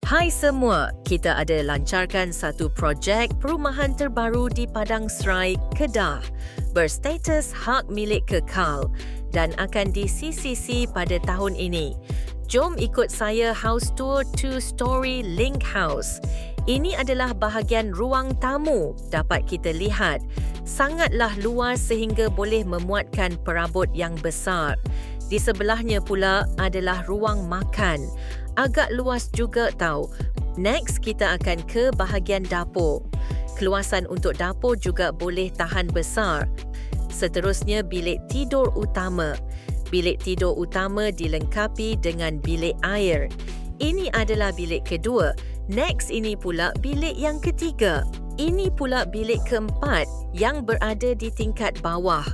Hai semua, kita ada lancarkan satu projek perumahan terbaru di Padang Serai, Kedah berstatus hak milik kekal dan akan di CCC pada tahun ini. Jom ikut saya house tour 2-story Link House. Ini adalah bahagian ruang tamu dapat kita lihat. Sangatlah luas sehingga boleh memuatkan perabot yang besar. Di sebelahnya pula adalah ruang makan. Agak luas juga tau. Next, kita akan ke bahagian dapur. Keluasan untuk dapur juga boleh tahan besar. Seterusnya, bilik tidur utama. Bilik tidur utama dilengkapi dengan bilik air. Ini adalah bilik kedua. Next, ini pula bilik yang ketiga. Ini pula bilik keempat yang berada di tingkat bawah.